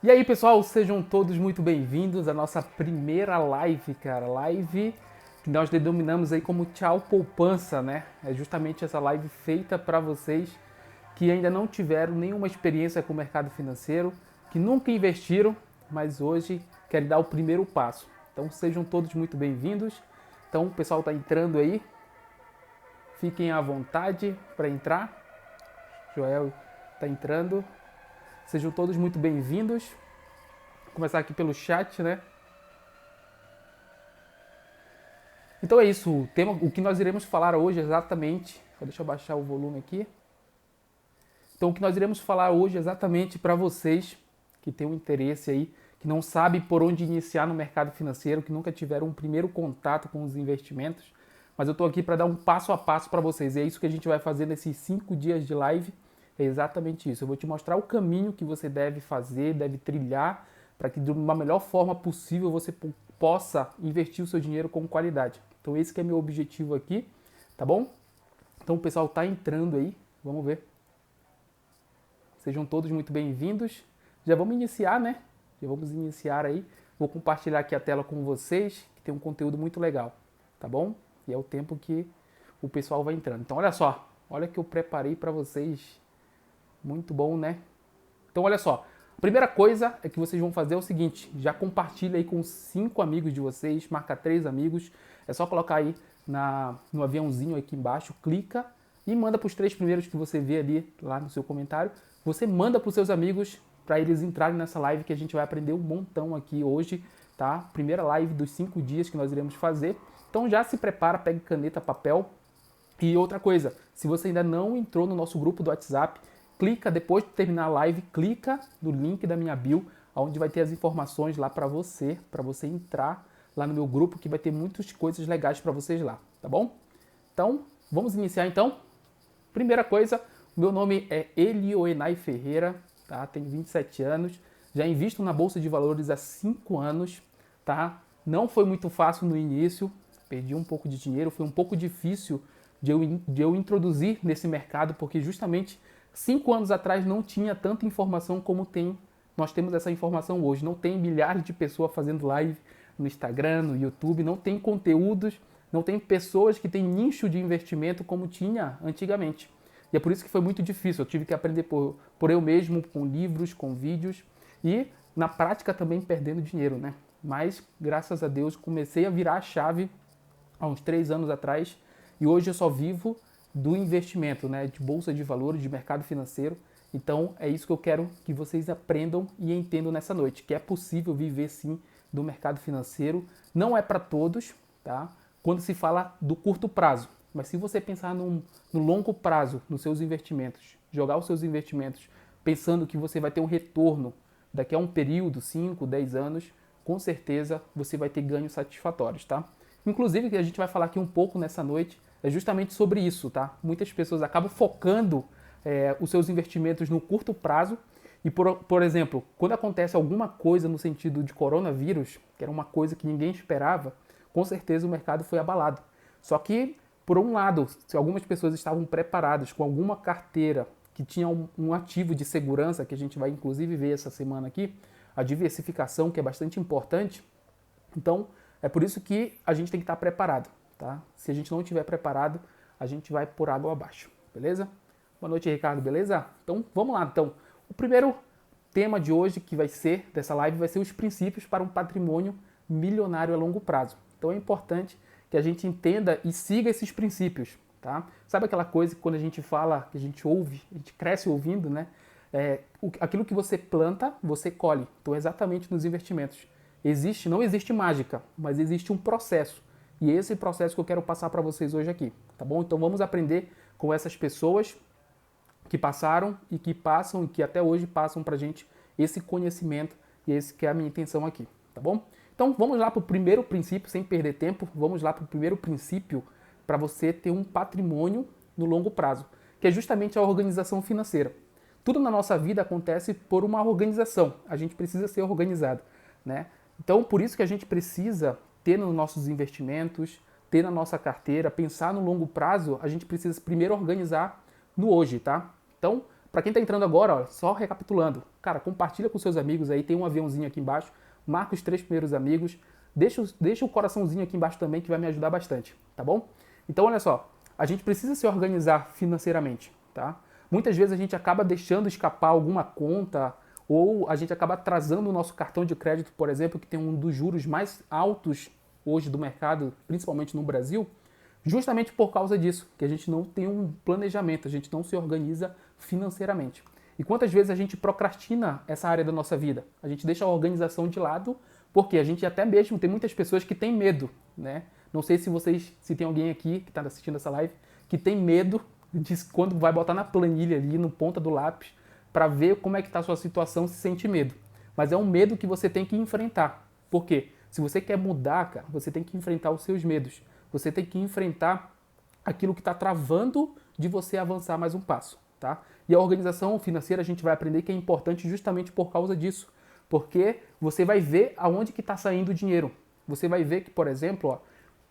E aí, pessoal, sejam todos muito bem-vindos à nossa primeira live, cara. Live que nós denominamos aí como Tchau Poupança, né? É justamente essa live feita para vocês que ainda não tiveram nenhuma experiência com o mercado financeiro, que nunca investiram, mas hoje querem dar o primeiro passo. Então, sejam todos muito bem-vindos. Então, o pessoal está entrando aí. Fiquem à vontade para entrar. Joel está entrando. Sejam todos muito bem-vindos. Vou começar aqui pelo chat, né? Então é isso, o que nós iremos falar hoje exatamente. Deixa eu baixar o volume aqui. Então o que nós iremos falar hoje exatamente para vocês que têm um interesse aí, que não sabem por onde iniciar no mercado financeiro, que nunca tiveram um primeiro contato com os investimentos, mas eu estou aqui para dar um passo a passo para vocês. E é isso que a gente vai fazer nesses 5 dias de live. É exatamente isso. Eu vou te mostrar o caminho que você deve fazer, deve trilhar, para que de uma melhor forma possível você possa investir o seu dinheiro com qualidade. Então esse que é meu objetivo aqui, tá bom? Então o pessoal tá entrando aí, vamos ver. Sejam todos muito bem-vindos. Já vamos iniciar, né? Já vamos iniciar aí. Vou compartilhar aqui a tela com vocês, que tem um conteúdo muito legal, tá bom? E é o tempo que o pessoal vai entrando. Então olha só, olha que eu preparei para vocês. Muito bom, né? Então olha só, a primeira coisa é que vocês vão fazer é o seguinte, já compartilha aí com 5 amigos de vocês, marca 3 amigos, é só colocar aí no aviãozinho aqui embaixo, clica e manda para os 3 primeiros que você vê ali lá no seu comentário, você manda para os seus amigos para eles entrarem nessa live que a gente vai aprender um montão aqui hoje, tá? Primeira live dos 5 dias que nós iremos fazer, então já se prepara, pegue caneta, papel. E outra coisa, se você ainda não entrou no nosso grupo do WhatsApp, clica, depois de terminar a live, clica no link da minha bio, onde vai ter as informações lá para você entrar lá no meu grupo, que vai ter muitas coisas legais para vocês lá, tá bom? Então, vamos iniciar então. Primeira coisa, meu nome é Elioenay Ferreira, tá? Tenho 27 anos, já invisto na Bolsa de Valores há 5 anos, tá? Não foi muito fácil no início, perdi um pouco de dinheiro, foi um pouco difícil de eu introduzir nesse mercado, porque justamente 5 anos atrás não tinha tanta informação como nós temos essa informação hoje. Não tem milhares de pessoas fazendo live no Instagram, no YouTube, não tem conteúdos, não tem pessoas que têm nicho de investimento como tinha antigamente. E é por isso que foi muito difícil. Eu tive que aprender por eu mesmo, com livros, com vídeos e na prática também perdendo dinheiro, né? Mas graças a Deus comecei a virar a chave há uns 3 anos atrás e hoje eu só vivo do investimento, né, de bolsa de valores, de mercado financeiro. Então é isso que eu quero que vocês aprendam e entendam nessa noite, que é possível viver sim do mercado financeiro. Não é para todos, tá? Quando se fala do curto prazo, mas se você pensar no longo prazo nos seus investimentos, jogar os seus investimentos pensando que você vai ter um retorno daqui a um período, 5, 10 anos, com certeza você vai ter ganhos satisfatórios, tá? Inclusive, que a gente vai falar aqui um pouco nessa noite é justamente sobre isso, tá? Muitas pessoas acabam focando os seus investimentos no curto prazo e, por exemplo, quando acontece alguma coisa no sentido de coronavírus, que era uma coisa que ninguém esperava, com certeza o mercado foi abalado. Só que, por um lado, se algumas pessoas estavam preparadas com alguma carteira que tinha um ativo de segurança, que a gente vai inclusive ver essa semana aqui, a diversificação, que é bastante importante, então é por isso que a gente tem que estar preparado. Tá? Se a gente não estiver preparado, a gente vai por água abaixo, beleza? Boa noite, Ricardo, beleza? Então, vamos lá. Então, o primeiro tema de hoje que vai ser, dessa live, vai ser os princípios para um patrimônio milionário a longo prazo. Então, é importante que a gente entenda e siga esses princípios, tá? Sabe aquela coisa que quando a gente fala, que a gente ouve, a gente cresce ouvindo, né? Aquilo que você planta, você colhe. Então, exatamente nos investimentos. Não existe mágica, mas existe um processo. E esse processo que eu quero passar para vocês hoje aqui, tá bom? Então vamos aprender com essas pessoas que passaram e que passam e que até hoje passam para a gente esse conhecimento e esse que é a minha intenção aqui, tá bom? Então vamos lá para o primeiro princípio, sem perder tempo, vamos lá para o primeiro princípio para você ter um patrimônio no longo prazo, que é justamente a organização financeira. Tudo na nossa vida acontece por uma organização, a gente precisa ser organizado, né? Então por isso que a gente precisa ter nos nossos investimentos, ter na nossa carteira, pensar no longo prazo, a gente precisa primeiro organizar no hoje, tá? Então, Para quem está entrando agora, ó, só recapitulando, cara, compartilha com seus amigos aí, tem um aviãozinho aqui embaixo, marca os 3 primeiros amigos, deixa o coraçãozinho aqui embaixo também que vai me ajudar bastante, tá bom? Então olha só, a gente precisa se organizar financeiramente, tá? Muitas vezes a gente acaba deixando escapar alguma conta ou a gente acaba atrasando o nosso cartão de crédito, por exemplo, que tem um dos juros mais altos hoje do mercado, principalmente no Brasil, justamente por causa disso, que a gente não tem um planejamento, a gente não se organiza financeiramente. E quantas vezes a gente procrastina essa área da nossa vida? A gente deixa a organização de lado, porque a gente até mesmo tem muitas pessoas que têm medo, né? Não sei se tem alguém aqui que está assistindo essa live, que tem medo de quando vai botar na planilha ali, no ponta do lápis, para ver como é que está a sua situação, se sente medo. Mas é um medo que você tem que enfrentar. Por quê? Se você quer mudar, cara, você tem que enfrentar os seus medos. Você tem que enfrentar aquilo que está travando de você avançar mais um passo, tá? E a organização financeira a gente vai aprender que é importante justamente por causa disso. Porque você vai ver aonde que está saindo o dinheiro. Você vai ver que, por exemplo, ó,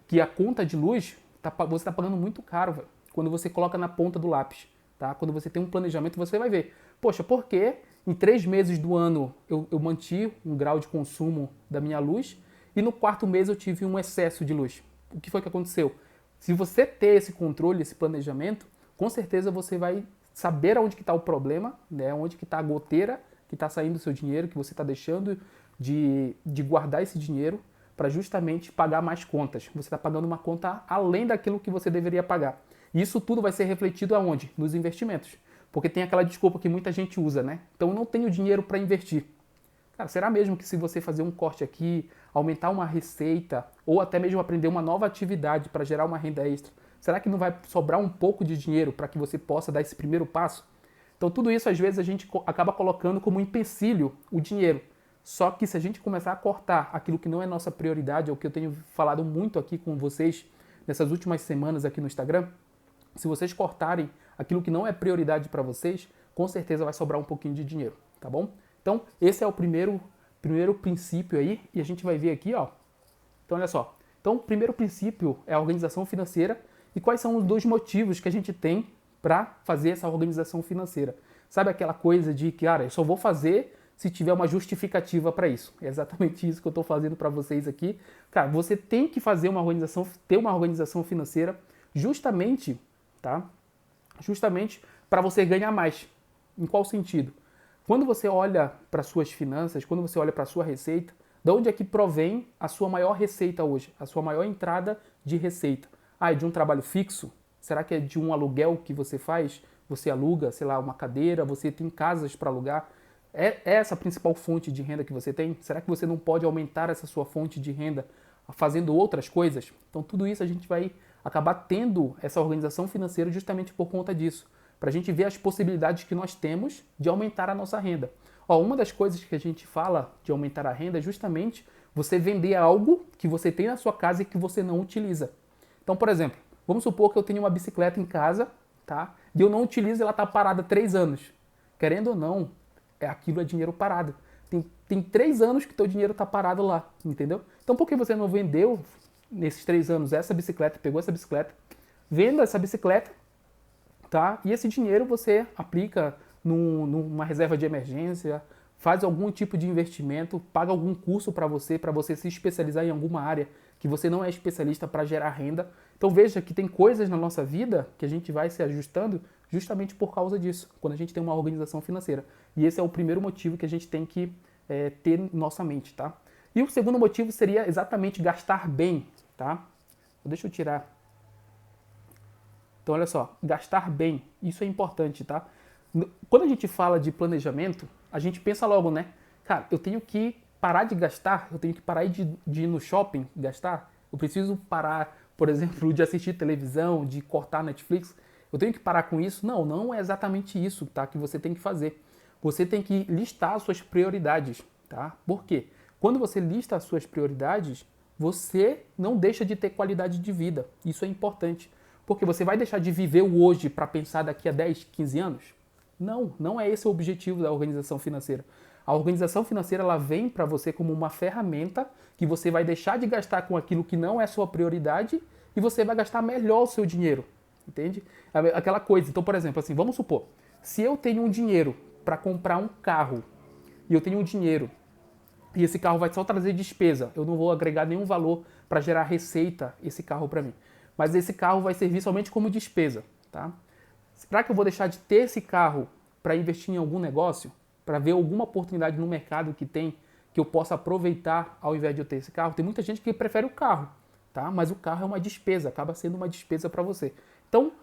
que a conta de luz, você está pagando muito caro, velho, quando você coloca na ponta do lápis. Tá? Quando você tem um planejamento, você vai ver. Poxa, por que em 3 meses do ano eu mantive um grau de consumo da minha luz e no 4º mês eu tive um excesso de luz? O que foi que aconteceu? Se você ter esse controle, esse planejamento, com certeza você vai saber aonde que está o problema, né? Onde que está a goteira que está saindo do seu dinheiro, que você está deixando de guardar esse dinheiro para justamente pagar mais contas. Você está pagando uma conta além daquilo que você deveria pagar. E isso tudo vai ser refletido aonde? Nos investimentos. Porque tem aquela desculpa que muita gente usa, né? Então eu não tenho dinheiro para investir. Cara, será mesmo que se você fazer um corte aqui, aumentar uma receita, ou até mesmo aprender uma nova atividade para gerar uma renda extra, será que não vai sobrar um pouco de dinheiro para que você possa dar esse primeiro passo? Então tudo isso às vezes a gente acaba colocando como empecilho o dinheiro. Só que se a gente começar a cortar aquilo que não é nossa prioridade, é o que eu tenho falado muito aqui com vocês nessas últimas semanas aqui no Instagram, se vocês cortarem aquilo que não é prioridade para vocês, com certeza vai sobrar um pouquinho de dinheiro, tá bom? Então, esse é o primeiro princípio aí, e a gente vai ver aqui, ó. Então, olha só. Então, o primeiro princípio é a organização financeira. E quais são os 2 motivos que a gente tem para fazer essa organização financeira? Sabe aquela coisa de que, cara, eu só vou fazer se tiver uma justificativa para isso. É exatamente isso que eu estou fazendo para vocês aqui. Cara, você tem que fazer uma organização, ter uma organização financeira justamente, tá? Justamente para você ganhar mais. Em qual sentido? Quando você olha para suas finanças, quando você olha para a sua receita, de onde é que provém a sua maior receita hoje? A sua maior entrada de receita? Ah, é de um trabalho fixo? Será que é de um aluguel que você faz? Você aluga, sei lá, uma cadeira, você tem casas para alugar? É essa a principal fonte de renda que você tem? Será que você não pode aumentar essa sua fonte de renda fazendo outras coisas? Então tudo isso a gente vai acabar tendo essa organização financeira justamente por conta disso, para a gente ver as possibilidades que nós temos de aumentar a nossa renda. Ó, uma das coisas que a gente fala de aumentar a renda é justamente você vender algo que você tem na sua casa e que você não utiliza. Então, por exemplo, vamos supor que eu tenho uma bicicleta em casa, tá? E eu não utilizo e ela está parada há 3 anos. Querendo ou não, aquilo é dinheiro parado. Tem 3 anos que teu dinheiro está parado lá, entendeu? Então, por que você não vendeu nesses 3 anos essa bicicleta, pegou essa bicicleta, venda essa bicicleta, tá? E esse dinheiro você aplica numa reserva de emergência, faz algum tipo de investimento, paga algum curso para você se especializar em alguma área que você não é especialista para gerar renda. Então veja que tem coisas na nossa vida que a gente vai se ajustando justamente por causa disso, quando a gente tem uma organização financeira. E esse é o primeiro motivo que a gente tem que ter em nossa mente, tá? E o segundo motivo seria exatamente gastar bem, tá? Deixa eu tirar. Então olha só, gastar bem, isso é importante, tá? Quando a gente fala de planejamento, a gente pensa logo, né? Cara, eu tenho que parar de gastar, eu tenho que parar de ir no shopping gastar, eu preciso parar, por exemplo, de assistir televisão, de cortar Netflix, eu tenho que parar com isso? Não, não é exatamente isso, tá? Que você tem que fazer. Você tem que listar as suas prioridades, tá? Por quê? Quando você lista as suas prioridades, você não deixa de ter qualidade de vida. Isso é importante. Porque você vai deixar de viver o hoje para pensar daqui a 10, 15 anos? Não, não é esse o objetivo da organização financeira. A organização financeira ela vem para você como uma ferramenta que você vai deixar de gastar com aquilo que não é sua prioridade e você vai gastar melhor o seu dinheiro. Entende? Aquela coisa. Então, por exemplo, assim, vamos supor, Se eu tenho um dinheiro para comprar um carro e eu tenho um dinheiro e esse carro vai só trazer despesa, eu não vou agregar nenhum valor para gerar receita esse carro para mim. Mas esse carro vai servir somente como despesa, tá? Será que eu vou deixar de ter esse carro para investir em algum negócio? Para ver alguma oportunidade no mercado que tem, que eu possa aproveitar ao invés de eu ter esse carro? Tem muita gente que prefere o carro, tá? Mas o carro é uma despesa, acaba sendo uma despesa para você. Então,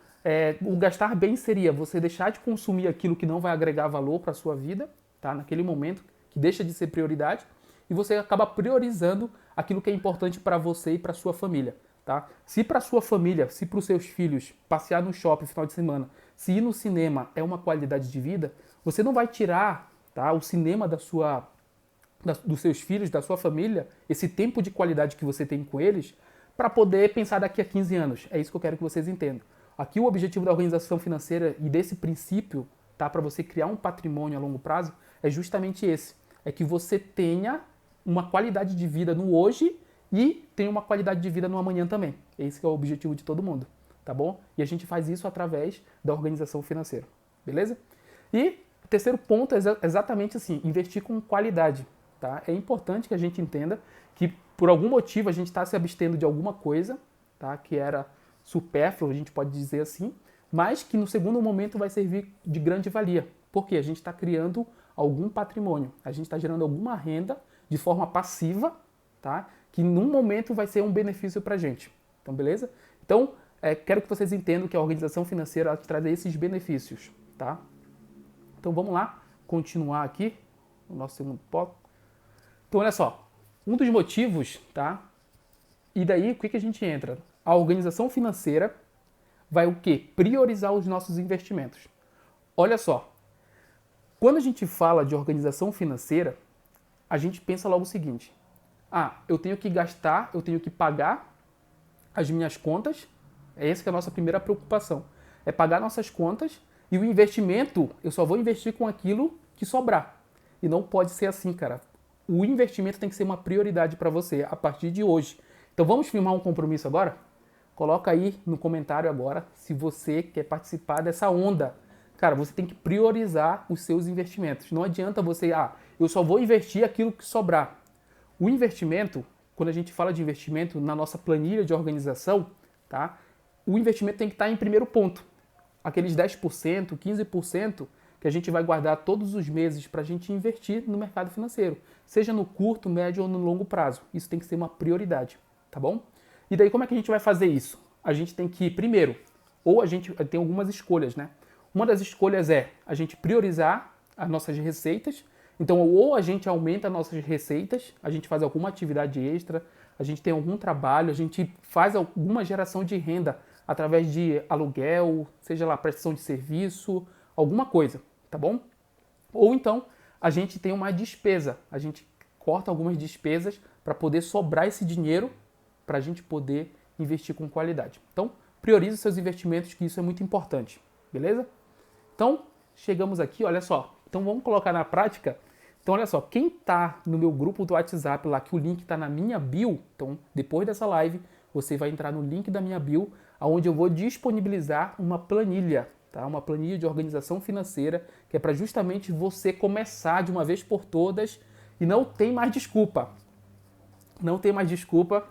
o gastar bem seria você deixar de consumir aquilo que não vai agregar valor para a sua vida, tá? Naquele momento, que deixa de ser prioridade, e você acaba priorizando aquilo que é importante para você e para sua família. Tá? Se para sua família, se para os seus filhos passear no shopping no final de semana, se ir no cinema é uma qualidade de vida, você não vai tirar, tá, o cinema dos seus filhos, da sua família, esse tempo de qualidade que você tem com eles, para poder pensar daqui a 15 anos. É isso que eu quero que vocês entendam. Aqui o objetivo da organização financeira e desse princípio, tá, para você criar um patrimônio a longo prazo, é justamente esse. É que você tenha uma qualidade de vida no hoje e tem uma qualidade de vida no amanhã também. Esse que é o objetivo de todo mundo, tá bom? E a gente faz isso através da organização financeira, beleza? E o terceiro ponto é exatamente assim, investir com qualidade, tá? É importante que a gente entenda que por algum motivo a gente está se abstendo de alguma coisa, tá? Que era supérfluo, a gente pode dizer assim, mas que no segundo momento vai servir de grande valia. Porque a gente está criando algum patrimônio, a gente está gerando alguma renda de forma passiva, tá? Que num momento vai ser um benefício para a gente. Então, beleza? Então, quero que vocês entendam que a organização financeira traz esses benefícios, tá? Então, vamos lá, continuar aqui o nosso segundo ponto. Então, olha só, um dos motivos, tá? E daí, o que a gente entra? A organização financeira vai o quê? Priorizar os nossos investimentos. Olha só, quando a gente fala de organização financeira, a gente pensa logo o seguinte: eu tenho que gastar, eu tenho que pagar as minhas contas. Essa que é a nossa primeira preocupação. É pagar nossas contas e o investimento, eu só vou investir com aquilo que sobrar. E não pode ser assim, cara. O investimento tem que ser uma prioridade para você a partir de hoje. Então vamos firmar um compromisso agora? Coloca aí no comentário agora se você quer participar dessa onda. Cara, você tem que priorizar os seus investimentos. Não adianta você, eu só vou investir aquilo que sobrar. O investimento, quando a gente fala de investimento na nossa planilha de organização, tá? O investimento tem que estar em primeiro ponto. Aqueles 10%, 15% que a gente vai guardar todos os meses para a gente investir no mercado financeiro, seja no curto, médio ou no longo prazo. Isso tem que ser uma prioridade, tá bom? E daí como é que a gente vai fazer isso? A gente tem que, primeiro, ou a gente tem algumas escolhas, né? Uma das escolhas é a gente priorizar as nossas receitas. Então, ou a gente aumenta as nossas receitas, a gente faz alguma atividade extra, a gente tem algum trabalho, a gente faz alguma geração de renda através de aluguel, seja lá prestação de serviço, alguma coisa, tá bom? Ou então, a gente tem uma despesa, a gente corta algumas despesas para poder sobrar esse dinheiro para a gente poder investir com qualidade. Então, priorize os seus investimentos, que isso é muito importante, beleza? Então, chegamos aqui, olha só. Então, vamos colocar na prática. Então, olha só, quem está no meu grupo do WhatsApp lá, que o link está na minha bio, então, depois dessa live, você vai entrar no link da minha bio, onde eu vou disponibilizar uma planilha, tá? Uma planilha de organização financeira, que é para justamente você começar de uma vez por todas e não tem mais desculpa. Não tem mais desculpa.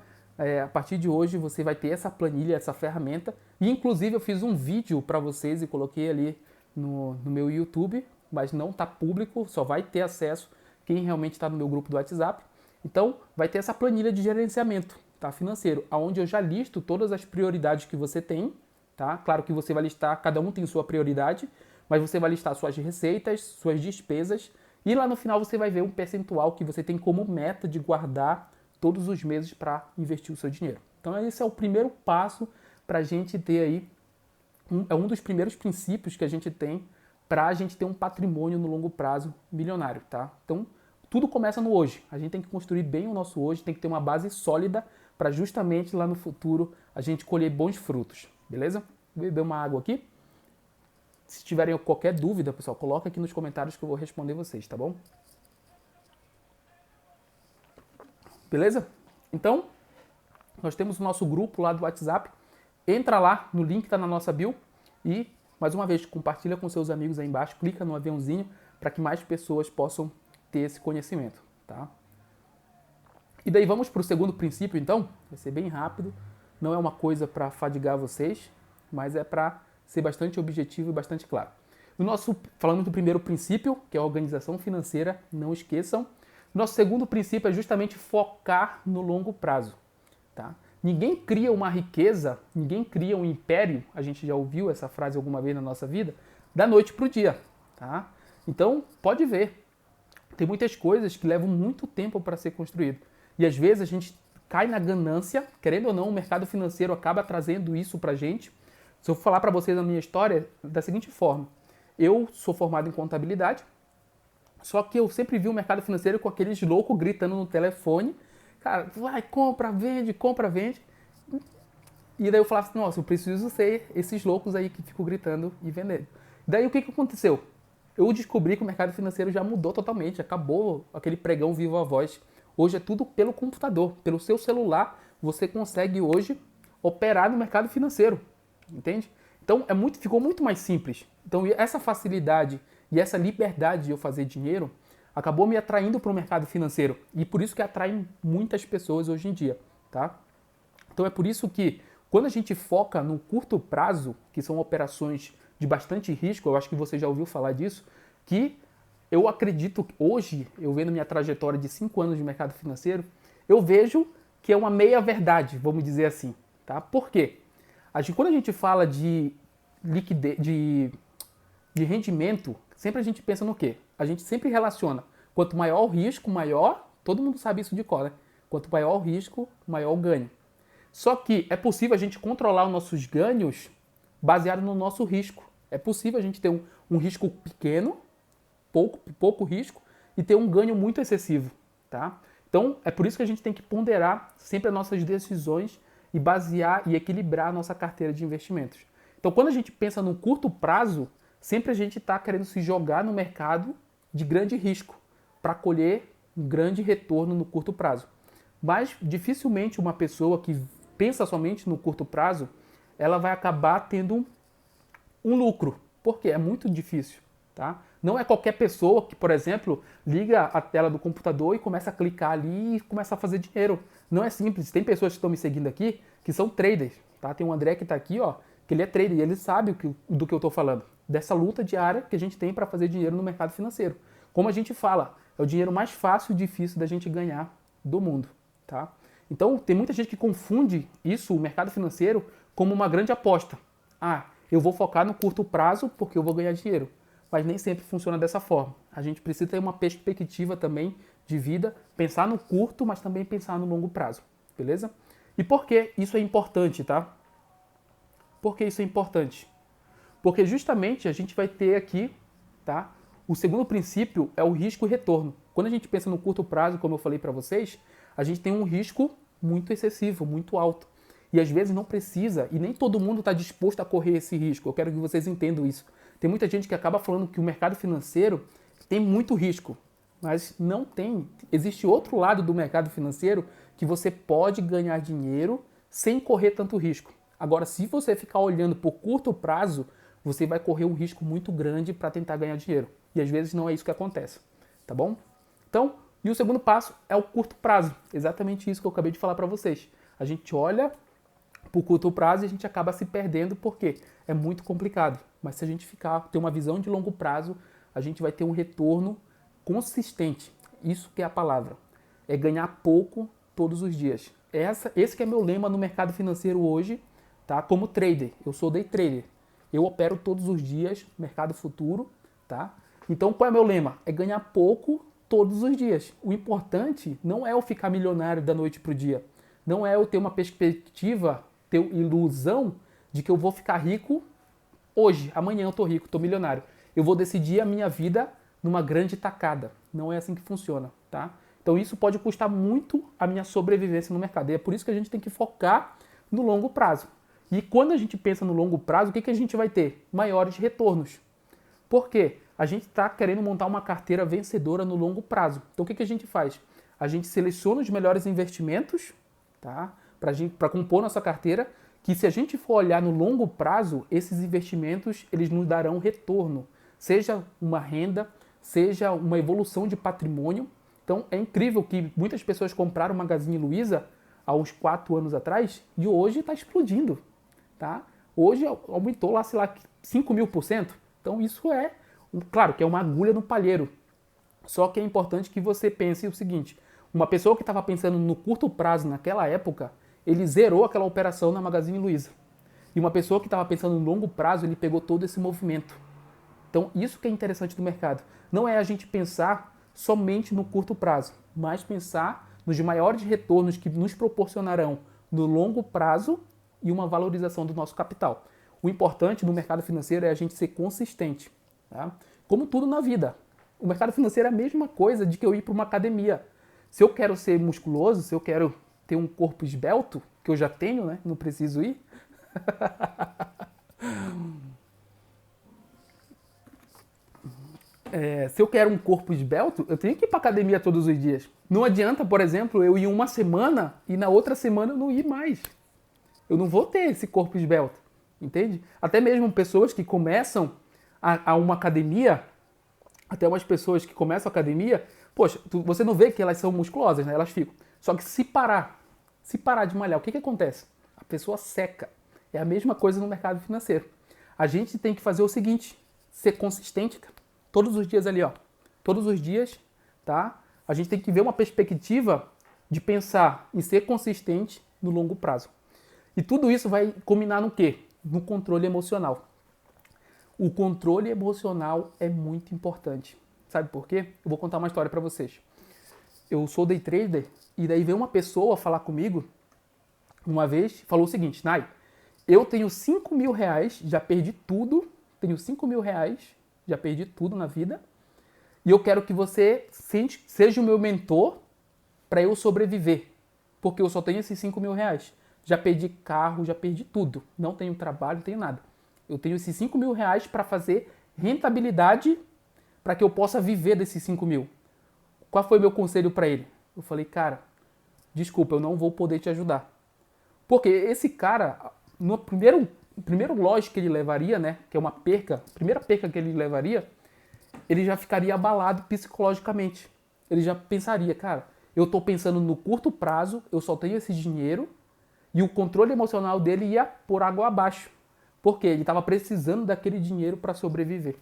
A partir de hoje você vai ter essa planilha, essa ferramenta. E inclusive eu fiz um vídeo para vocês e coloquei ali no meu YouTube, mas não está público, só vai ter acesso quem realmente está no meu grupo do WhatsApp. Então vai ter essa planilha de gerenciamento, tá, financeiro, onde eu já listo todas as prioridades que você tem. Tá? Claro que você vai listar, cada um tem sua prioridade, mas você vai listar suas receitas, suas despesas, e lá no final você vai ver um percentual que você tem como meta de guardar todos os meses para investir o seu dinheiro. Então esse é o primeiro passo para a gente ter aí, é um dos primeiros princípios que a gente tem para a gente ter um patrimônio no longo prazo milionário, tá? Então tudo começa no hoje. A gente tem que construir bem o nosso hoje, tem que ter uma base sólida para justamente lá no futuro a gente colher bons frutos, beleza? Vou beber uma água aqui. Se tiverem qualquer dúvida, pessoal, coloca aqui nos comentários que eu vou responder vocês, tá bom? Beleza? Então, nós temos o nosso grupo lá do WhatsApp. Entra lá no link que está na nossa bio e Mais uma vez, compartilha com seus amigos aí embaixo, clica no aviãozinho para que mais pessoas possam ter esse conhecimento, tá? E daí vamos para o segundo princípio, então. Vai ser bem rápido, não é uma coisa para fadigar vocês, mas é para ser bastante objetivo e bastante claro. Falando do primeiro princípio, que é a organização financeira, não esqueçam. Nosso segundo princípio é justamente focar no longo prazo, tá? Ninguém cria uma riqueza, ninguém cria um império, a gente já ouviu essa frase alguma vez na nossa vida, da noite para o dia, tá? Então, pode ver, tem muitas coisas que levam muito tempo para ser construído. E às vezes a gente cai na ganância, querendo ou não, o mercado financeiro acaba trazendo isso para a gente. Se eu falar para vocês a minha história da seguinte forma, eu sou formado em contabilidade, só que eu sempre vi o mercado financeiro com aqueles loucos gritando no telefone, cara, vai, compra, vende, compra, vende. E daí eu falava assim, nossa, eu preciso ser esses loucos aí que ficam gritando e vendendo. Daí o que aconteceu? Eu descobri que o mercado financeiro já mudou totalmente, acabou aquele pregão viva voz. Hoje é tudo pelo computador, pelo seu celular, você consegue hoje operar no mercado financeiro, entende? Então ficou muito mais simples. Então essa facilidade e essa liberdade de eu fazer dinheiro acabou me atraindo para o mercado financeiro e por isso que atrai muitas pessoas hoje em dia, tá? Então é por isso que quando a gente foca no curto prazo, que são operações de bastante risco, eu acho que você já ouviu falar disso, que eu acredito que hoje, eu vendo minha trajetória de 5 anos de mercado financeiro, eu vejo que é uma meia-verdade, vamos dizer assim, tá? Por quê? Quando a gente fala de rendimento, sempre a gente pensa no quê? A gente sempre relaciona, quanto maior o risco, maior, todo mundo sabe isso de cor, né? Quanto maior o risco, maior o ganho. Só que é possível a gente controlar os nossos ganhos baseado no nosso risco. É possível a gente ter um risco pequeno, pouco risco, e ter um ganho muito excessivo, tá? Então, é por isso que a gente tem que ponderar sempre as nossas decisões e basear e equilibrar a nossa carteira de investimentos. Então, quando a gente pensa no curto prazo, sempre a gente está querendo se jogar no mercado de grande risco para colher um grande retorno no curto prazo. Mas dificilmente uma pessoa que pensa somente no curto prazo, ela vai acabar tendo um lucro, porque é muito difícil, tá? Não é qualquer pessoa que, por exemplo, liga a tela do computador e começa a clicar ali e começa a fazer dinheiro. Não é simples. Tem pessoas que estão me seguindo aqui que são traders, tá? Tem o André que está aqui, ó, que ele é trader e ele sabe do que eu estou falando. Dessa luta diária que a gente tem para fazer dinheiro no mercado financeiro. Como a gente fala, é o dinheiro mais fácil e difícil da gente ganhar do mundo, tá? Então, tem muita gente que confunde isso, o mercado financeiro, como uma grande aposta. Ah, eu vou focar no curto prazo porque eu vou ganhar dinheiro. Mas nem sempre funciona dessa forma. A gente precisa ter uma perspectiva também de vida, pensar no curto, mas também pensar no longo prazo, beleza? E por que isso é importante, tá? Por que isso é importante? Porque justamente a gente vai ter aqui, tá? O segundo princípio é o risco e retorno. Quando a gente pensa no curto prazo, como eu falei para vocês, a gente tem um risco muito excessivo, muito alto. E às vezes não precisa, e nem todo mundo está disposto a correr esse risco. Eu quero que vocês entendam isso. Tem muita gente que acaba falando que o mercado financeiro tem muito risco, mas não tem. Existe outro lado do mercado financeiro que você pode ganhar dinheiro sem correr tanto risco. Agora, se você ficar olhando por curto prazo, você vai correr um risco muito grande para tentar ganhar dinheiro. E às vezes não é isso que acontece, tá bom? Então, e o segundo passo é o curto prazo. Exatamente isso que eu acabei de falar para vocês. A gente olha por curto prazo e a gente acaba se perdendo porque é muito complicado. Mas se a gente ter uma visão de longo prazo, a gente vai ter um retorno consistente. Isso que é a palavra. É ganhar pouco todos os dias. Esse que é meu lema no mercado financeiro hoje, tá? Como trader. Eu sou day trader. Eu opero todos os dias, mercado futuro, tá? Então, qual é meu lema? É ganhar pouco todos os dias. O importante não é eu ficar milionário da noite para o dia. Não é eu ter uma perspectiva, ter ilusão de que eu vou ficar rico hoje, amanhã eu tô rico, tô milionário. Eu vou decidir a minha vida numa grande tacada. Não é assim que funciona, tá? Então isso pode custar muito a minha sobrevivência no mercado. E é por isso que a gente tem que focar no longo prazo. E quando a gente pensa no longo prazo, o que a gente vai ter? Maiores retornos. Por quê? A gente está querendo montar uma carteira vencedora no longo prazo. Então o que a gente faz? A gente seleciona os melhores investimentos, tá? Para compor nossa carteira que se a gente for olhar no longo prazo, esses investimentos eles nos darão retorno, seja uma renda, seja uma evolução de patrimônio. Então é incrível que muitas pessoas compraram o Magazine Luiza há uns 4 anos atrás e hoje está explodindo, tá? Hoje aumentou lá, sei lá, 5.000%. Então isso é, claro que é uma agulha no palheiro. Só que é importante que você pense o seguinte, uma pessoa que estava pensando no curto prazo naquela época, ele zerou aquela operação na Magazine Luiza. E uma pessoa que estava pensando no longo prazo, ele pegou todo esse movimento. Então isso que é interessante do mercado. Não é a gente pensar somente no curto prazo, mas pensar nos maiores retornos que nos proporcionarão no longo prazo e uma valorização do nosso capital. O importante no mercado financeiro é a gente ser consistente. Tá? Como tudo na vida. O mercado financeiro é a mesma coisa de que eu ir para uma academia. Se eu quero ser musculoso, se eu quero ter um corpo esbelto, que eu já tenho, né? Não preciso ir. Se eu quero um corpo esbelto, eu tenho que ir para academia todos os dias. Não adianta, por exemplo, eu ir uma semana e na outra semana eu não ir mais. Eu não vou ter esse corpo esbelto, entende? Até mesmo pessoas que começam a uma academia, até umas pessoas que começam a academia, poxa, você não vê que elas são musculosas, né? Elas ficam. Só que se parar de malhar, o que acontece? A pessoa seca. É a mesma coisa no mercado financeiro. A gente tem que fazer o seguinte, ser consistente, cara. Todos os dias ali, ó. Todos os dias, tá? A gente tem que ver uma perspectiva de pensar em ser consistente no longo prazo. E tudo isso vai culminar no quê? No controle emocional. O controle emocional é muito importante. Sabe por quê? Eu vou contar uma história para vocês. Eu sou day trader e daí veio uma pessoa falar comigo uma vez, falou o seguinte, Nai, eu tenho 5.000 reais, já perdi tudo, tenho 5.000 reais, já perdi tudo na vida e eu quero que você seja o meu mentor para eu sobreviver, porque eu só tenho esses 5.000 reais. Já perdi carro, já perdi tudo, não tenho trabalho, não tenho nada. Eu tenho esses 5.000 reais para fazer rentabilidade para que eu possa viver desses 5.000. Qual foi meu conselho para ele? Eu falei, cara, desculpa, eu não vou poder te ajudar. Porque esse cara, no primeiro lote que ele levaria, né, que é uma perca, primeira perca que ele levaria, ele já ficaria abalado psicologicamente. Ele já pensaria, cara, eu estou pensando no curto prazo, eu só tenho esse dinheiro e o controle emocional dele ia por água abaixo. Porque ele estava precisando daquele dinheiro para sobreviver.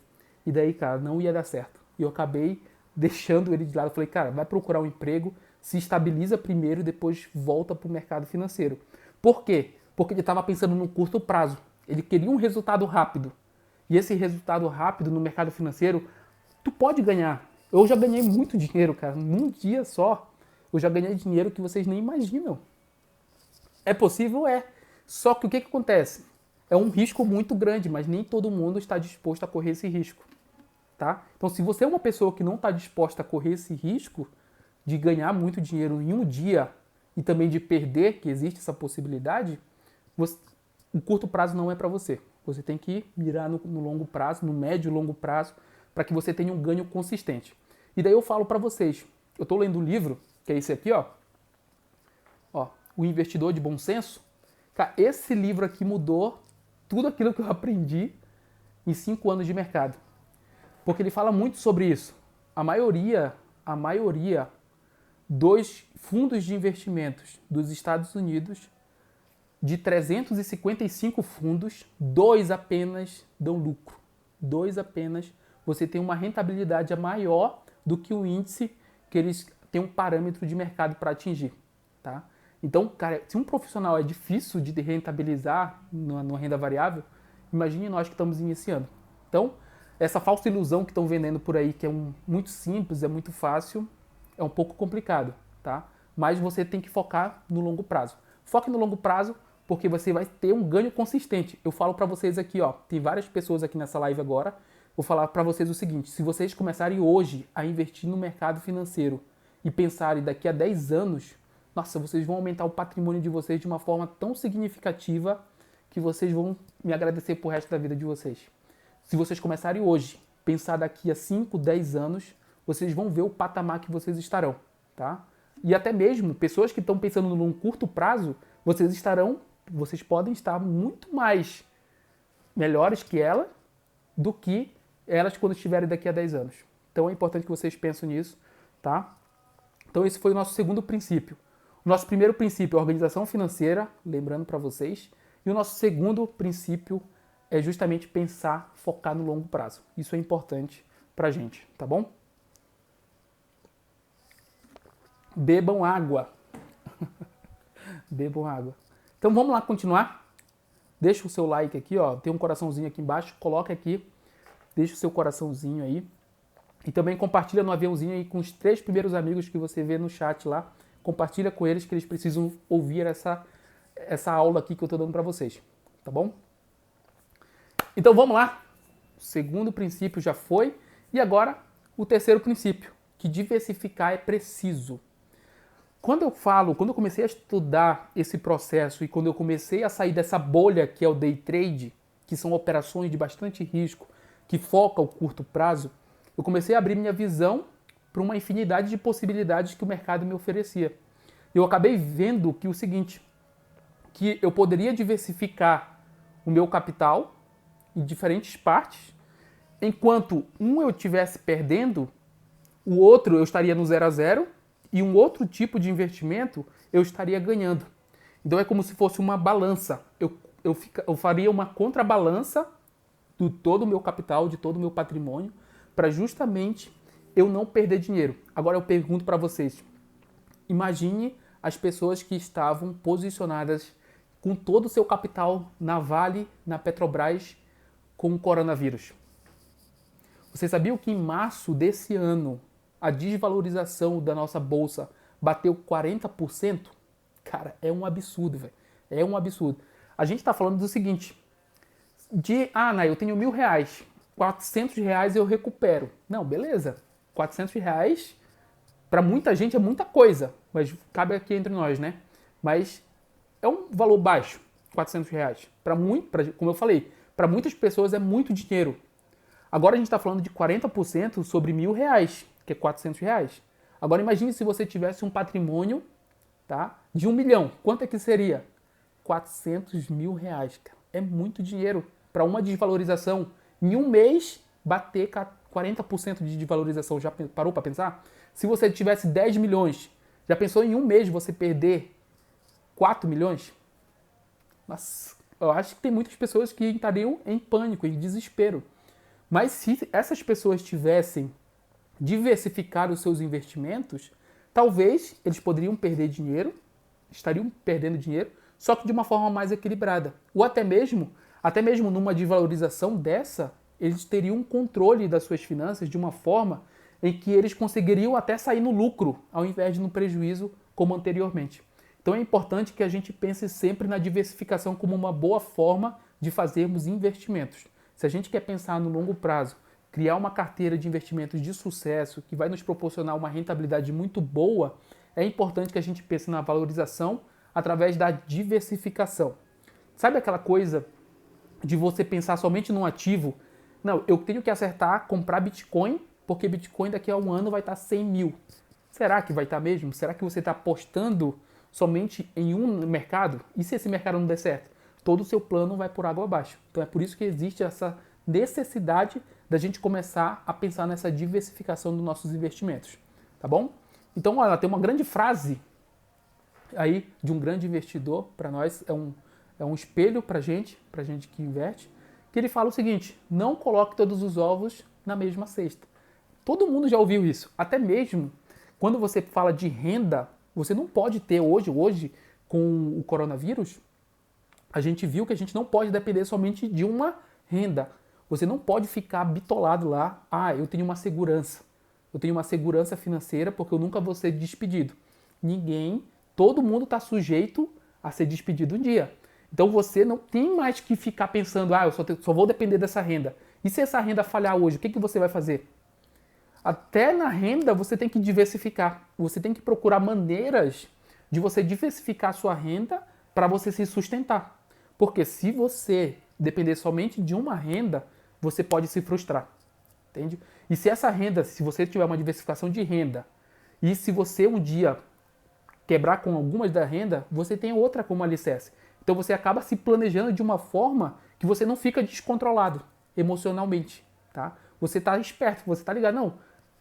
E daí, cara, não ia dar certo. E eu acabei deixando ele de lado. Eu falei, cara, vai procurar um emprego, se estabiliza primeiro e depois volta para o mercado financeiro. Por quê? Porque ele estava pensando no curto prazo. Ele queria um resultado rápido. E esse resultado rápido no mercado financeiro, tu pode ganhar. Eu já ganhei muito dinheiro, cara. Num dia só, eu já ganhei dinheiro que vocês nem imaginam. É possível? É. Só que o que acontece? É um risco muito grande, mas nem todo mundo está disposto a correr esse risco. Tá? Então, se você é uma pessoa que não está disposta a correr esse risco de ganhar muito dinheiro em um dia e também de perder, que existe essa possibilidade, o curto prazo não é para você. Você tem que mirar no longo prazo, no médio e longo prazo, para que você tenha um ganho consistente. E daí eu falo para vocês, eu estou lendo um livro, que é esse aqui, ó, O Investidor de Bom Senso. Cara, esse livro aqui mudou tudo aquilo que eu aprendi em 5 anos de mercado. Porque ele fala muito sobre isso. A maioria dos fundos de investimentos dos Estados Unidos, de 355 fundos, 2 apenas dão lucro. 2 apenas. Você tem uma rentabilidade maior do que o índice que eles têm um parâmetro de mercado para atingir. Tá? Então, cara, se um profissional é difícil de rentabilizar numa renda variável, imagine nós que estamos iniciando. Então, essa falsa ilusão que estão vendendo por aí, que é muito simples, é muito fácil, é um pouco complicado, tá? Mas você tem que focar no longo prazo. Foque no longo prazo porque você vai ter um ganho consistente. Eu falo para vocês aqui, ó, tem várias pessoas aqui nessa live agora, vou falar para vocês o seguinte, se vocês começarem hoje a investir no mercado financeiro e pensarem daqui a 10 anos, nossa, vocês vão aumentar o patrimônio de vocês de uma forma tão significativa que vocês vão me agradecer pro resto da vida de vocês. Se vocês começarem hoje, pensar daqui a 5, 10 anos, vocês vão ver o patamar que vocês estarão, tá? E até mesmo, pessoas que estão pensando num curto prazo, vocês estarão vocês podem estar muito mais melhores que ela do que elas quando estiverem daqui a 10 anos. Então é importante que vocês pensem nisso, tá? Então esse foi o nosso segundo princípio. O nosso primeiro princípio é organização financeira, lembrando para vocês. E o nosso segundo princípio é justamente pensar, focar no longo prazo. Isso é importante pra gente, tá bom? Bebam água. Bebam água. Então vamos lá continuar. Deixa o seu like aqui, ó. Tem um coraçãozinho aqui embaixo. Coloca aqui. Deixa o seu coraçãozinho aí. E também compartilha no aviãozinho aí com os 3 primeiros amigos que você vê no chat lá. Compartilha com eles que eles precisam ouvir essa aula aqui que eu tô dando pra vocês. Tá bom? Então vamos lá. O segundo princípio já foi. E agora o terceiro princípio, que diversificar é preciso. Quando eu comecei a estudar esse processo e quando eu comecei a sair dessa bolha que é o day trade, que são operações de bastante risco, que foca o curto prazo, eu comecei a abrir minha visão para uma infinidade de possibilidades que o mercado me oferecia. Eu acabei vendo que o seguinte, que eu poderia diversificar o meu capital em diferentes partes, enquanto eu estivesse perdendo, o outro eu estaria no 0 a 0 e um outro tipo de investimento eu estaria ganhando. Então é como se fosse uma balança. Eu faria uma contrabalança de todo o meu capital, de todo o meu patrimônio, para justamente eu não perder dinheiro. Agora eu pergunto para vocês, imagine as pessoas que estavam posicionadas com todo o seu capital na Vale, na Petrobras, com o coronavírus. Você sabia que em março desse ano a desvalorização da nossa bolsa bateu 40%? Cara, é um absurdo, velho. É um absurdo. A gente está falando do seguinte, eu tenho R$1.000, R$400 eu recupero. Não, beleza. R$400 para muita gente é muita coisa, mas cabe aqui entre nós, né? Mas é um valor baixo, R$400. Como eu falei, para muitas pessoas é muito dinheiro. Agora a gente está falando de 40% sobre R$1.000, que é R$400. Agora imagine se você tivesse um patrimônio, tá, de 1 milhão. Quanto é que seria? R$400 mil, cara. É muito dinheiro para uma desvalorização. Em um mês, bater 40% de desvalorização. Já parou para pensar? Se você tivesse 10 milhões, já pensou em um mês você perder 4 milhões? Mas eu acho que tem muitas pessoas que estariam em pânico, em desespero. Mas se essas pessoas tivessem diversificado os seus investimentos, talvez eles poderiam perder dinheiro, estariam perdendo dinheiro, só que de uma forma mais equilibrada. Ou até mesmo numa desvalorização dessa, eles teriam um controle das suas finanças de uma forma em que eles conseguiriam até sair no lucro, ao invés de no prejuízo, como anteriormente. Então é importante que a gente pense sempre na diversificação como uma boa forma de fazermos investimentos. Se a gente quer pensar no longo prazo, criar uma carteira de investimentos de sucesso que vai nos proporcionar uma rentabilidade muito boa, é importante que a gente pense na valorização através da diversificação. Sabe aquela coisa de você pensar somente num ativo? Não, eu tenho que acertar, comprar Bitcoin, porque Bitcoin daqui a um ano vai estar 100 mil. Será que vai estar mesmo? Será que você está apostando somente em um mercado? E se esse mercado não der certo? Todo o seu plano vai por água abaixo. Então é por isso que existe essa necessidade da gente começar a pensar nessa diversificação dos nossos investimentos. Tá bom? Então, olha, tem uma grande frase aí de um grande investidor, para nós é um espelho para gente que investe, que ele fala o seguinte: não coloque todos os ovos na mesma cesta. Todo mundo já ouviu isso. Até mesmo quando você fala de renda, você não pode ter hoje com o coronavírus, a gente viu que a gente não pode depender somente de uma renda. Você não pode ficar bitolado lá, eu tenho uma segurança. Eu tenho uma segurança financeira porque eu nunca vou ser despedido. Todo mundo está sujeito a ser despedido um dia. Então você não tem mais que ficar pensando, eu só vou depender dessa renda. E se essa renda falhar hoje, o que você vai fazer? Até na renda você tem que diversificar. Você tem que procurar maneiras de você diversificar a sua renda para você se sustentar. Porque se você depender somente de uma renda, você pode se frustrar. Entende? E se essa renda, se você tiver uma diversificação de renda, e se você um dia quebrar com algumas da renda, você tem outra como alicerce. Então você acaba se planejando de uma forma que você não fica descontrolado emocionalmente, tá? Você está esperto, você está ligado, não,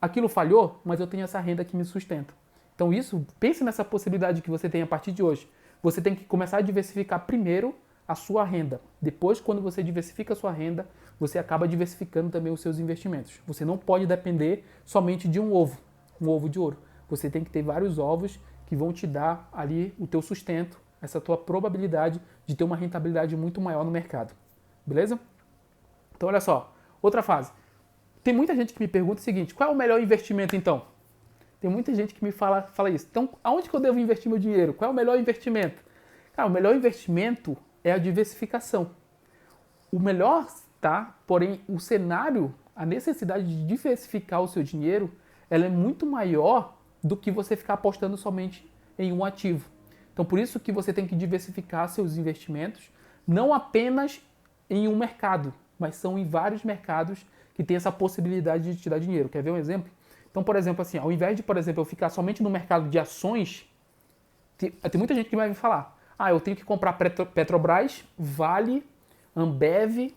aquilo falhou, mas eu tenho essa renda que me sustenta. Então isso, pense nessa possibilidade que você tem a partir de hoje. Você tem que começar a diversificar primeiro a sua renda. Depois, quando você diversifica a sua renda, você acaba diversificando também os seus investimentos. Você não pode depender somente de um ovo de ouro. Você tem que ter vários ovos que vão te dar ali o teu sustento, essa tua probabilidade de ter uma rentabilidade muito maior no mercado. Beleza? Então, olha só. Outra fase. Tem muita gente que me pergunta o seguinte, qual é o melhor investimento então? Tem muita gente que me fala isso. Então, aonde que eu devo investir meu dinheiro? Qual é o melhor investimento? Cara, o melhor investimento é a diversificação. O melhor, tá? Porém, o cenário, a necessidade de diversificar o seu dinheiro, ela é muito maior do que você ficar apostando somente em um ativo. Então, por isso que você tem que diversificar seus investimentos, não apenas em um mercado, mas são em vários mercados que tem essa possibilidade de te dar dinheiro. Quer ver um exemplo? Então, por exemplo, assim, ao invés de, por exemplo, eu ficar somente no mercado de ações, tem muita gente que vai me falar, eu tenho que comprar Petrobras, Vale, Ambev,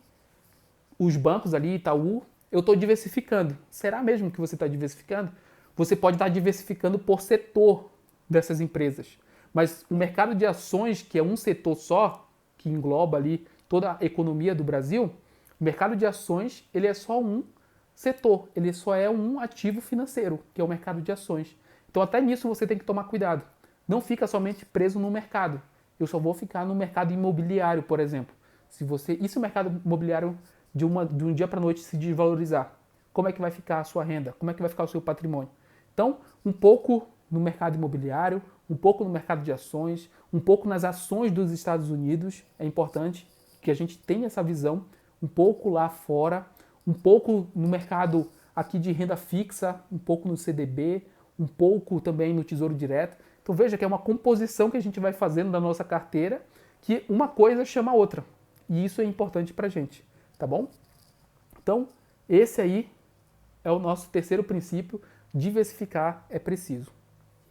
os bancos ali, Itaú, eu estou diversificando. Será mesmo que você está diversificando? Você pode estar diversificando por setor dessas empresas. Mas o mercado de ações, que é um setor só, que engloba ali toda a economia do Brasil, o mercado de ações, ele é só um setor, ele só é um ativo financeiro, que é o mercado de ações. Então até nisso você tem que tomar cuidado. Não fica somente preso no mercado. Eu só vou ficar no mercado imobiliário, por exemplo. E se o mercado imobiliário de um dia para a noite se desvalorizar? Como é que vai ficar a sua renda? Como é que vai ficar o seu patrimônio? Então, um pouco no mercado imobiliário, um pouco no mercado de ações, um pouco nas ações dos Estados Unidos. É importante que a gente tenha essa visão, um pouco lá fora, um pouco no mercado aqui de renda fixa, um pouco no CDB, um pouco também no Tesouro Direto. Então veja que é uma composição que a gente vai fazendo da nossa carteira, que uma coisa chama a outra. E isso é importante pra gente, tá bom? Então, esse aí é o nosso terceiro princípio, diversificar é preciso.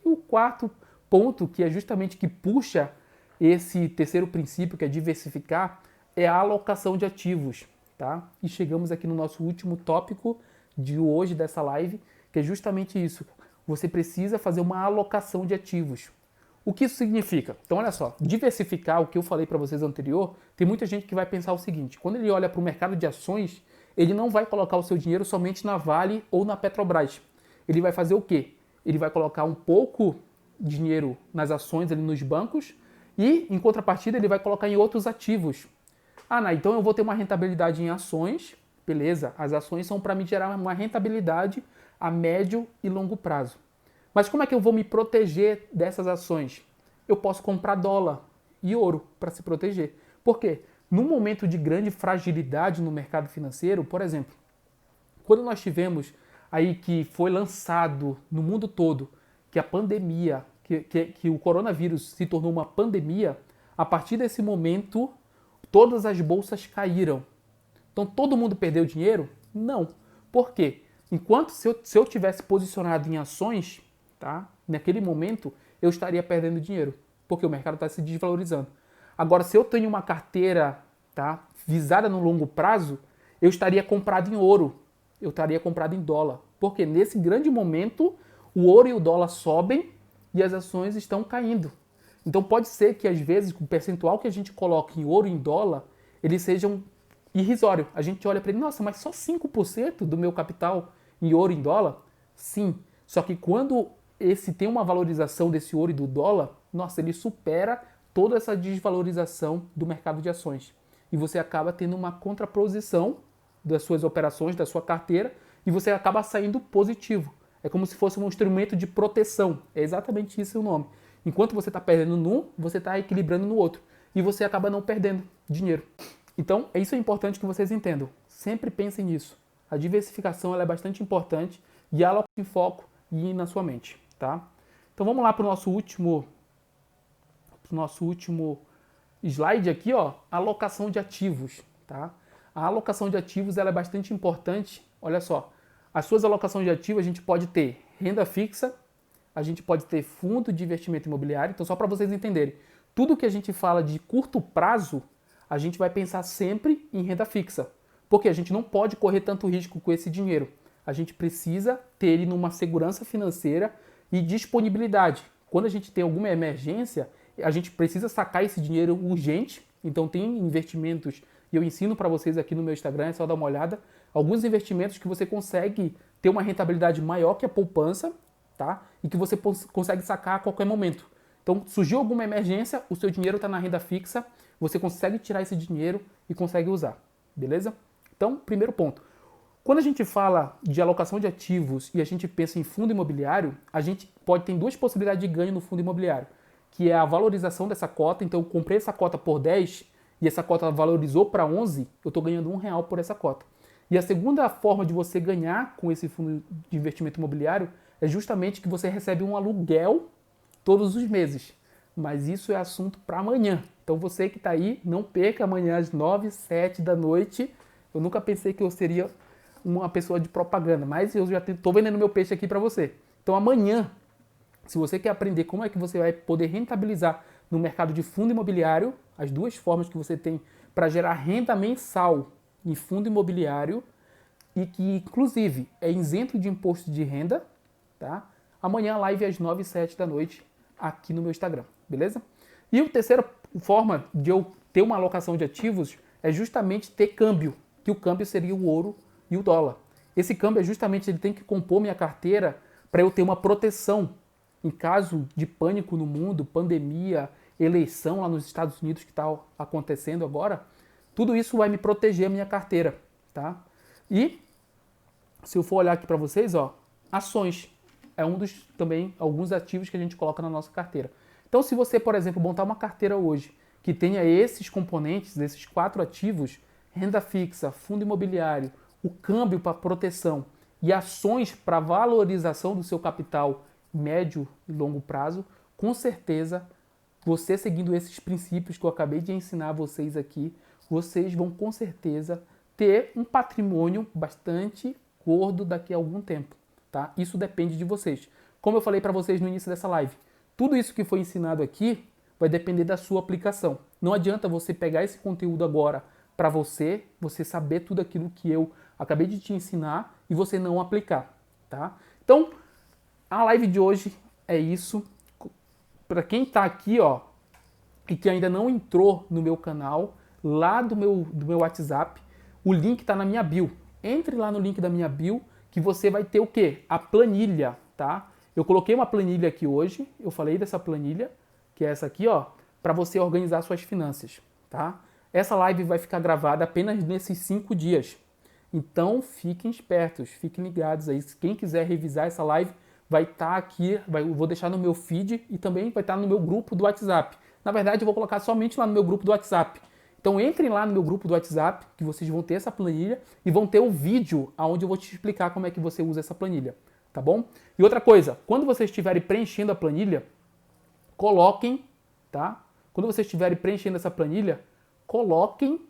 E o quarto ponto, que é justamente que puxa esse terceiro princípio, que é diversificar, é a alocação de ativos, tá? E chegamos aqui no nosso último tópico de hoje dessa live, que é justamente isso. Você precisa fazer uma alocação de ativos. O que isso significa? Então, olha só, diversificar, o que eu falei para vocês anterior, tem muita gente que vai pensar o seguinte, quando ele olha para o mercado de ações, ele não vai colocar o seu dinheiro somente na Vale ou na Petrobras. Ele vai fazer o quê? Ele vai colocar um pouco de dinheiro nas ações ali nos bancos e, em contrapartida, ele vai colocar em outros ativos. Então eu vou ter uma rentabilidade em ações, beleza, as ações são para me gerar uma rentabilidade a médio e longo prazo. Mas como é que eu vou me proteger dessas ações? Eu posso comprar dólar e ouro para se proteger. Por quê? Num momento de grande fragilidade no mercado financeiro, por exemplo, quando nós tivemos aí que foi lançado no mundo todo que a pandemia, que o coronavírus se tornou uma pandemia, a partir desse momento todas as bolsas caíram. Então todo mundo perdeu dinheiro? Não. Por quê? Enquanto se eu tivesse posicionado em ações, tá? Naquele momento eu estaria perdendo dinheiro, porque o mercado está se desvalorizando. Agora, se eu tenho uma carteira, tá, visada no longo prazo, eu estaria comprado em ouro, eu estaria comprado em dólar. Porque nesse grande momento o ouro e o dólar sobem e as ações estão caindo. Então pode ser que às vezes o percentual que a gente coloca em ouro e em dólar, eles sejam irrisório. A gente olha para ele, nossa, mas só 5% do meu capital em ouro e em dólar? Sim. Só que quando esse tem uma valorização desse ouro e do dólar, nossa, ele supera toda essa desvalorização do mercado de ações. E você acaba tendo uma contraposição das suas operações, da sua carteira, e você acaba saindo positivo. É como se fosse um instrumento de proteção. É exatamente isso o nome. Enquanto você está perdendo num, você está equilibrando no outro. E você acaba não perdendo dinheiro. Então, isso é importante que vocês entendam. Sempre pensem nisso. A diversificação ela é bastante importante e ela em foco e na sua mente, tá? Então vamos lá para o nosso último slide aqui, ó, alocação de ativos, tá? A alocação de ativos ela é bastante importante. Olha só, as suas alocações de ativos a gente pode ter renda fixa, a gente pode ter fundo de investimento imobiliário. Então só para vocês entenderem, tudo que a gente fala de curto prazo, a gente vai pensar sempre em renda fixa, porque a gente não pode correr tanto risco com esse dinheiro. A gente precisa ter ele numa segurança financeira e disponibilidade. Quando a gente tem alguma emergência, a gente precisa sacar esse dinheiro urgente. Então tem investimentos, e eu ensino para vocês aqui no meu Instagram, é só dar uma olhada, alguns investimentos que você consegue ter uma rentabilidade maior que a poupança, tá? E que você consegue sacar a qualquer momento. Então, surgiu alguma emergência, o seu dinheiro está na renda fixa, você consegue tirar esse dinheiro e consegue usar, beleza? Então, primeiro ponto. Quando a gente fala de alocação de ativos e a gente pensa em fundo imobiliário, a gente pode ter duas possibilidades de ganho no fundo imobiliário, que é a valorização dessa cota. Então, eu comprei essa cota por 10 e essa cota valorizou para 11, eu estou ganhando R$1 por essa cota. E a segunda forma de você ganhar com esse fundo de investimento imobiliário é justamente que você recebe um aluguel todos os meses. Mas isso é assunto para amanhã. Então você que está aí, não perca amanhã às 9, 7 da noite. Eu nunca pensei que eu seria uma pessoa de propaganda, mas eu já estou vendendo meu peixe aqui para você. Então amanhã, se você quer aprender como é que você vai poder rentabilizar no mercado de fundo imobiliário, as duas formas que você tem para gerar renda mensal em fundo imobiliário e que inclusive é isento de imposto de renda, tá? Amanhã a live é às 9 e 7 da noite aqui no meu Instagram, beleza? E a terceira forma de eu ter uma alocação de ativos é justamente ter câmbio, que o câmbio seria o ouro e o dólar. Esse câmbio é justamente, ele tem que compor minha carteira para eu ter uma proteção em caso de pânico no mundo, pandemia, eleição lá nos Estados Unidos que está acontecendo agora. Tudo isso vai me proteger a minha carteira, tá? E se eu for olhar aqui para vocês, ó, ações é um dos também alguns ativos que a gente coloca na nossa carteira. Então, se você, por exemplo, montar uma carteira hoje que tenha esses componentes, esses 4 ativos, renda fixa, fundo imobiliário, o câmbio para proteção e ações para valorização do seu capital médio e longo prazo, com certeza, você seguindo esses princípios que eu acabei de ensinar a vocês aqui, vocês vão com certeza ter um patrimônio bastante gordo daqui a algum tempo, tá? Isso depende de vocês. Como eu falei para vocês no início dessa live, tudo isso que foi ensinado aqui vai depender da sua aplicação. Não adianta você pegar esse conteúdo agora para você saber tudo aquilo que eu acabei de te ensinar e você não aplicar, tá? Então, a live de hoje é isso. Para quem está aqui, ó, e que ainda não entrou no meu canal, lá do meu WhatsApp, o link está na minha bio. Entre lá no link da minha bio que você vai ter o quê? A planilha, tá? Eu coloquei uma planilha aqui hoje, eu falei dessa planilha, que é essa aqui, ó, para você organizar suas finanças, tá? Essa live vai ficar gravada apenas nesses 5 dias. Então, fiquem espertos, fiquem ligados aí. Quem quiser revisar essa live, vai estar aqui, eu vou deixar no meu feed e também vai estar no meu grupo do WhatsApp. Na verdade, eu vou colocar somente lá no meu grupo do WhatsApp. Então entrem lá no meu grupo do WhatsApp, que vocês vão ter essa planilha e vão ter o vídeo onde eu vou te explicar como é que você usa essa planilha, tá bom? E outra coisa, quando vocês estiverem preenchendo a planilha, coloquem, tá? Quando vocês estiverem preenchendo essa planilha, coloquem,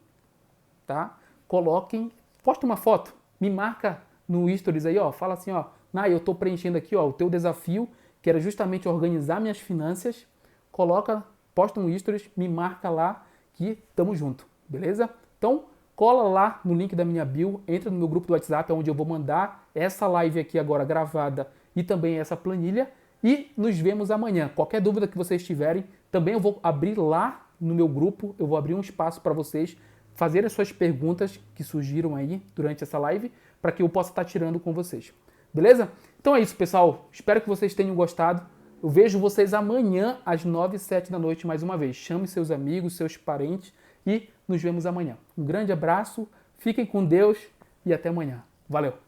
tá? Coloquem, posta uma foto, me marca no Stories aí, ó, fala assim, ó, eu tô preenchendo aqui, ó, o teu desafio, que era justamente organizar minhas finanças, posta um Stories, me marca lá, que tamo junto, beleza? Então, cola lá no link da minha bio, entra no meu grupo do WhatsApp, onde eu vou mandar essa live aqui agora gravada e também essa planilha, e nos vemos amanhã. Qualquer dúvida que vocês tiverem, também eu vou abrir lá no meu grupo, eu vou abrir um espaço para vocês fazerem as suas perguntas que surgiram aí durante essa live, para que eu possa estar tirando com vocês. Beleza? Então é isso, pessoal. Espero que vocês tenham gostado. Eu vejo vocês amanhã às 9 e 7 da noite mais uma vez. Chame seus amigos, seus parentes e nos vemos amanhã. Um grande abraço, fiquem com Deus e até amanhã. Valeu!